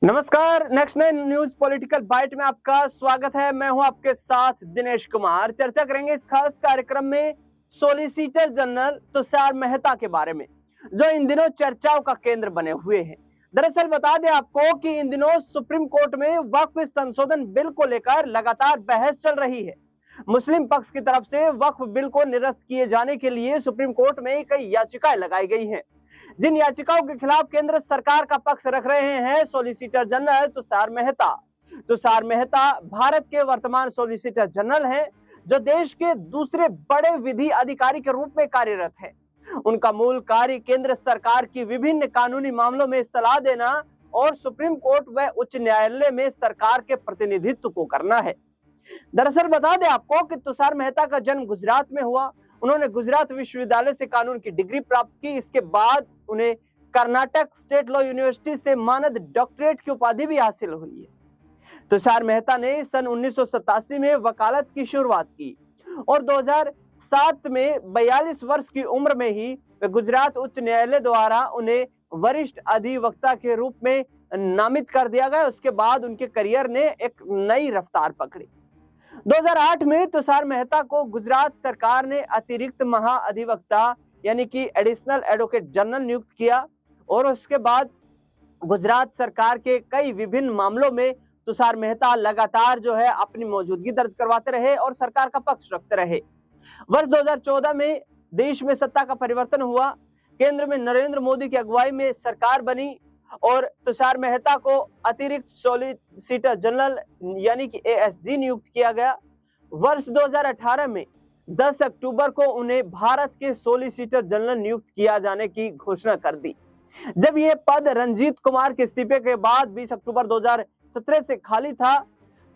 नमस्कार, next 9 news political bite में आपका स्वागत है। मैं हूं आपके साथ दिनेश कुमार। चर्चा करेंगे इस खास कार्यक्रम में सॉलिसिटर जनरल तुषार मेहता के बारे में, जो इन दिनों चर्चाओं का केंद्र बने हुए हैं। दरअसल बता दें आपको कि इन दिनों सुप्रीम कोर्ट में वक्फ संशोधन बिल को लेकर लगातार बहस चल रही है। मुस्लिम पक्ष की तरफ से वक्फ बिल को निरस्त किए जाने के लिए सुप्रीम कोर्ट में कई याचिकाएं लगाई गई हैं, जिन याचिकाओं के खिलाफ केंद्र सरकार का पक्ष रख रहे हैं सॉलिसिटर जनरल तुषार मेहता। तुषार मेहता भारत के वर्तमान सॉलिसिटर जनरल हैं, जो देश के दूसरे बड़े विधि अधिकारी के रूप में कार्यरत हैं। उनका मूल कार्य केंद्र सरकार की विभिन्न कानूनी मामलों में सलाह देना और सुप्रीम कोर्ट व उच्च न्यायालय में सरकार के प्रतिनिधित्व को करना है। दरअसल बता दें आपको कि तुषार मेहता का जन्म गुजरात में हुआ। उन्होंने गुजरात विश्वविद्यालय से कानून की डिग्री प्राप्त की। इसके बाद उन्हें कर्नाटक स्टेट लॉ यूनिवर्सिटी से मानद डॉक्टरेट की उपाधि भी हासिल हुई है। तुषार मेहता ने सन 1987 में वकालत की शुरुआत की और 2007 में 42 वर्ष की उम्र में ही गुजरात उच्च न्यायालय द्वारा उन्हें वरिष्ठ अधिवक्ता के रूप में नामित कर दिया गया। उसके बाद उनके करियर ने एक नई रफ्तार पकड़ी। 2008 में तुषार मेहता को गुजरात सरकार ने अतिरिक्त महाअधिवक्ता यानी कि एडिशनल एडवोकेट जनरल नियुक्त किया और उसके बाद गुजरात सरकार के कई विभिन्न मामलों में तुषार मेहता लगातार अपनी मौजूदगी दर्ज करवाते रहे और सरकार का पक्ष रखते रहे। वर्ष 2014 में देश में सत्ता का परिवर्तन हुआ। केंद्र में नरेंद्र मोदी की अगुवाई में सरकार बनी और तुषार मेहता को अतिरिक्त सॉलिसिटर जनरल यानी कि एएसजी नियुक्त किया गया। वर्ष 2018 में 10 अक्टूबर को उन्हें भारत के सॉलिसिटर जनरल नियुक्त किया जाने की घोषणा कर दी। जब यह पद रंजीत कुमार के इस्तीफे के बाद 20 अक्टूबर 2017 से खाली था,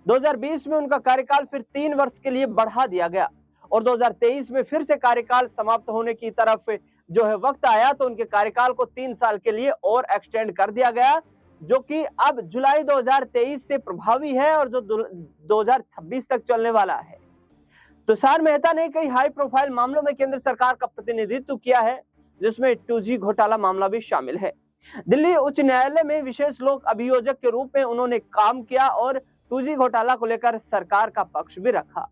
2020 में उनका कार्यकाल फिर 3 वर्ष के लिए बढ़ा दिया गया और 2023 में फिर से कार्यकाल समाप्त होने की तरफ वक्त आया तो उनके कार्यकाल को 3 साल के लिए और एक्सटेंड कर दिया गया, जो कि अब जुलाई 2023 से प्रभावी है और जो 2026 तक चलने वाला है। तुषार मेहता ने कई हाई प्रोफाइल मामलों में केंद्र सरकार का प्रतिनिधित्व किया है, जिसमें 2G घोटाला मामला भी शामिल है। दिल्ली उच्च न्यायालय में विशेष लोक अभियोजक के रूप में उन्होंने काम किया और 2G घोटाला को लेकर सरकार का पक्ष भी रखा।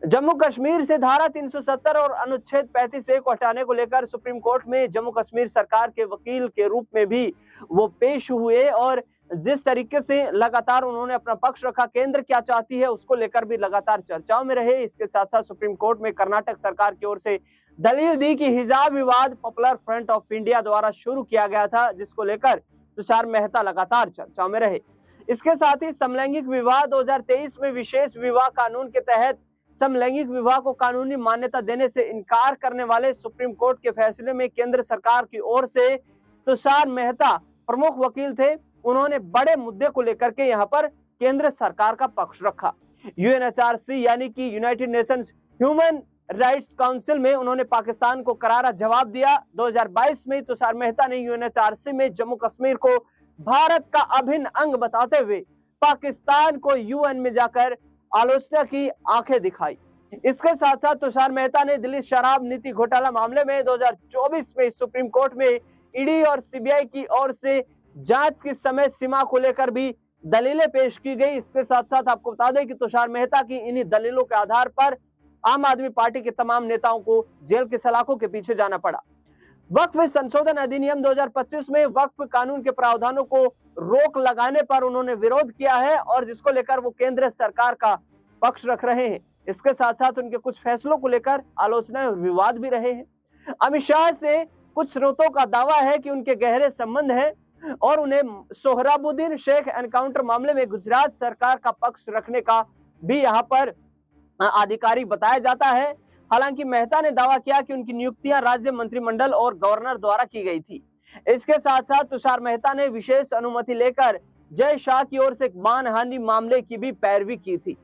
जम्मू कश्मीर से धारा 370 और अनुच्छेद 35A को हटाने को लेकर सुप्रीम कोर्ट में जम्मू कश्मीर सरकार के वकील के रूप में भी वो पेश हुए और जिस तरीके से लगातार उन्होंने अपना पक्ष रखा, केंद्र क्या चाहती है उसको लेकर भी लगातार चर्चाओं में रहे। इसके साथ साथ सुप्रीम कोर्ट में कर्नाटक सरकार की ओर से दलील दी कि हिजाब विवाद पॉपुलर फ्रंट ऑफ इंडिया द्वारा शुरू किया गया था, जिसको लेकर तुषार मेहता लगातार चर्चाओं में रहे। इसके साथ ही समलैंगिक विवाह 2023 में विशेष विवाह कानून के तहत समलैंगिक विवाह को कानूनी मान्यता देने से इनकार करने वाले सुप्रीम कोर्ट के फैसले में केंद्र सरकार की ओर से तुषार मेहता प्रमुख वकील थे। उन्होंने बड़े मुद्दे को लेकर के यहाँ पर केंद्र सरकार का पक्ष रखा। यूएनएचआरसी यानी कि United Nations human rights council में उन्होंने पाकिस्तान को करारा जवाब दिया। 2022 में तुषार मेहता ने यूएनएचआरसी में जम्मू कश्मीर को भारत का अभिन्न अंग बताते हुए पाकिस्तान को यूएन में जाकर आलोचना की आंखें दिखाई। इसके साथ साथ तुषार मेहता ने दिल्ली शराब नीति घोटाला मामले में 2024 में सुप्रीम कोर्ट में ईडी और सीबीआई की ओर से जांच की समय सीमा को लेकर भी दलीलें पेश की गई। इसके साथ साथ आपको बता दें कि तुषार मेहता की इन्हीं दलीलों के आधार पर आम आदमी पार्टी के तमाम नेताओं को जेल के सलाखों के पीछे जाना पड़ा। वक्फ संशोधन अधिनियम 2025 में वक्फ कानून के प्रावधानों को रोक लगाने पर उन्होंने विरोध किया है और जिसको लेकर वो केंद्र सरकार का पक्ष रख रहे हैं। इसके साथ साथ उनके कुछ फैसलों को लेकर आलोचनाएं और विवाद भी रहे हैं। अमित शाह से कुछ स्रोतों का दावा है कि उनके गहरे संबंध हैं और उन्हें सोहराबुद्दीन शेख एनकाउंटर मामले में गुजरात सरकार का पक्ष रखने का भी यहाँ पर आधिकारिक बताया जाता है। हालांकि मेहता ने दावा किया कि उनकी नियुक्तियां राज्य मंत्रिमंडल और गवर्नर द्वारा की गई थी। इसके साथ साथ तुषार मेहता ने विशेष अनुमति लेकर जय शाह की ओर से मानहानि मामले की भी पैरवी की थी।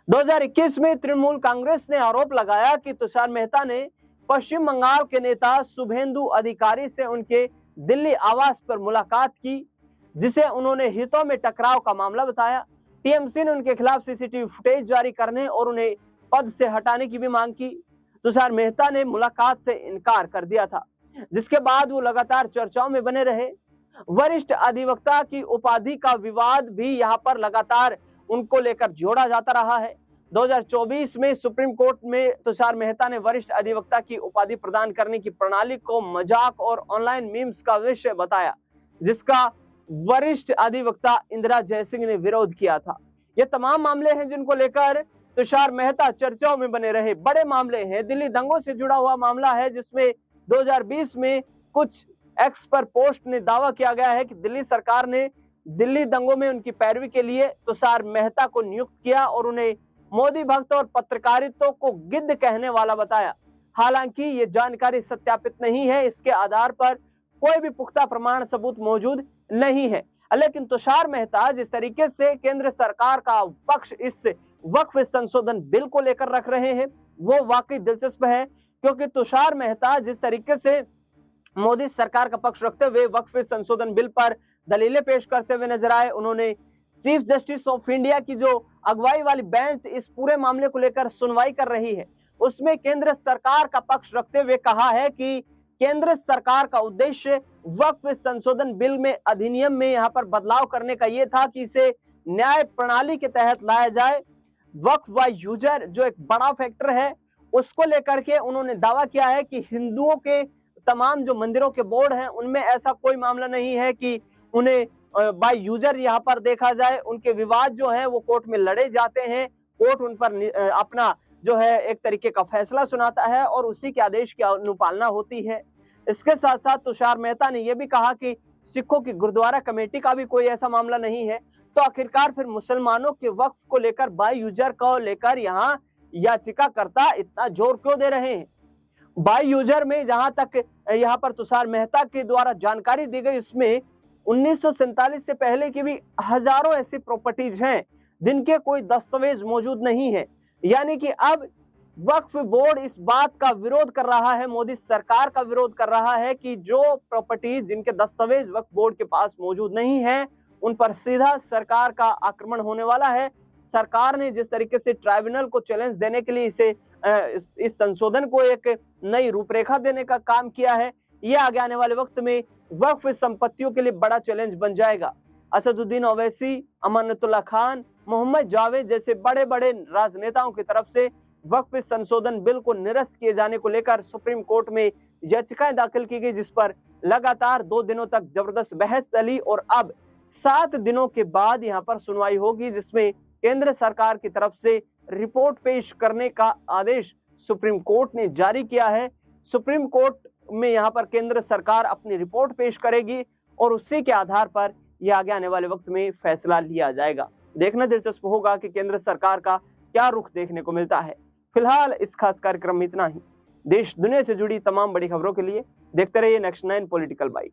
2021 में तृणमूल कांग्रेस ने आरोप लगाया कि तुषार मेहता ने पश्चिम बंगाल के नेता शुभेंदु अधिकारी से उनके दिल्ली आवास पर मुलाकात की, जिसे उन्होंने हितों में टकराव का मामला बताया। टीएमसी ने उनके खिलाफ सीसीटीवी फुटेज जारी करने और उन्हें पद से हटाने की भी मांग की। तुषार मेहता ने मुलाकात से इनकार कर दिया था, जिसके बाद वो लगातार चर्चाओं में बने रहे। वरिष्ठ अधिवक्ता की उपाधि का विवाद भी यहाँ पर लगातार उनको लेकर जोड़ा जाता रहा है। 2024 में सुप्रीम कोर्ट में तुषार मेहता ने वरिष्ठ अधिवक्ता की उपाधि प्रदान करने की प्रणाली को मजाक और ऑनलाइन मीम्स का विषय बताया, जिसका वरिष्ठ अधिवक्ता इंदिरा जयसिंह ने विरोध किया था। ये तमाम मामले हैं जिनको लेकर तुषार मेहता चर्चाओं में बने रहे। बड़े मामले हैं, दिल्ली दंगों से जुड़ा हुआ मामला है, जिसमें 2020 में कुछ एक्स पर पोस्ट ने दावा किया गया है कि दिल्ली सरकार ने दिल्ली दंगों में उनकी पैरवी के लिए तुषार मेहता को नियुक्त किया और उन्हें मोदी भक्त और पत्रकारिता को गिद्ध कहने वाला बताया। हालांकि ये जानकारी सत्यापित नहीं है, इसके आधार पर कोई भी पुख्ता प्रमाण सबूत मौजूद नहीं है। लेकिन तुषार मेहता जिस तरीके से केंद्र सरकार का पक्ष इस वक्फ संशोधन बिल को लेकर रख रहे हैं वो वाकई दिलचस्प है, क्योंकि तुषार मेहता जिस तरीके से मोदी सरकार का पक्ष रखते हुए वक्फ संशोधन बिल पर दलीलें पेश करते हुए नजर आए। उन्होंने चीफ जस्टिस ऑफ इंडिया की जो अगुवाई वाली बेंच इस पूरे मामले को लेकर सुनवाई कर रही है, उसमें केंद्र सरकार का पक्ष रखते हुए कहा है कि केंद्र सरकार का उद्देश्य वक्फ संशोधन बिल में अधिनियम में यहाँ पर बदलाव करने का यह था कि इसे न्याय प्रणाली के तहत लाया जाए। वक्फ बाय यूजर जो एक बड़ा फैक्टर है, उसको लेकर के उन्होंने दावा किया है कि हिंदुओं के तमाम जो मंदिरों के बोर्ड हैं उनमें ऐसा कोई मामला नहीं है कि उन्हें बाय यूजर यहाँ पर देखा जाए। उनके विवाद जो है वो कोर्ट में लड़े जाते हैं, कोर्ट उन पर अपना जो है एक तरीके का फैसला सुनाता है और उसी के आदेश की अनुपालना होती है। इसके साथ साथ तुषार मेहता ने यह भी कहा कि सिखों की गुरुद्वारा कमेटी का भी कोई ऐसा मामला नहीं है, तो आखिरकार फिर मुसलमानों के वक्फ को लेकर बाय यूजर को लेकर यहाँ याचिकाकर्ता इतना जोर क्यों दे रहे हैं। बाय यूजर में जहां तक यहाँ पर तुषार मेहता के द्वारा जानकारी दी गई, इसमें 1947 से पहले की भी हजारों ऐसी प्रॉपर्टीज हैं जिनके कोई दस्तावेज मौजूद नहीं है। यानी कि अब वक्फ बोर्ड इस बात का विरोध कर रहा है, मोदी सरकार का विरोध कर रहा है कि जो प्रॉपर्टीज जिनके दस्तावेज वक्फ बोर्ड के पास मौजूद नहीं है उन पर सीधा सरकार का आक्रमण होने वाला है। सरकार ने जिस तरीके से ट्राइब्यूनल को चैलेंज देने के लिए इस संशोधन को एक नई रूपरेखा देने का काम किया है, यह आगे आने वाले वक्त में वक्फ संपत्तियों के लिए बड़ा चैलेंज बन जाएगा। असदुद्दीन ओवैसी, अमानतुल्लाह खान, मोहम्मद जावेद जैसे बड़े बड़े राजनेताओं की तरफ से वक्फ संशोधन बिल को निरस्त किए जाने को लेकर सुप्रीम कोर्ट में याचिकाएं दाखिल की गई, जिस पर लगातार 2 दिनों तक जबरदस्त बहस चली और अब 7 दिनों के बाद यहां पर सुनवाई होगी, जिसमें केंद्र सरकार की तरफ से रिपोर्ट पेश करने का आदेश सुप्रीम कोर्ट ने जारी किया है। सुप्रीम कोर्ट में यहाँ पर केंद्र सरकार अपनी रिपोर्ट पेश करेगी और उसी के आधार पर यह आगे आने वाले वक्त में फैसला लिया जाएगा। देखना दिलचस्प होगा कि केंद्र सरकार का क्या रुख देखने को मिलता है। फिलहाल इस खास कार्यक्रम में इतना ही। देश दुनिया से जुड़ी तमाम बड़ी खबरों के लिए देखते रहिए नेक्स्ट 9 पॉलिटिकल बाइट।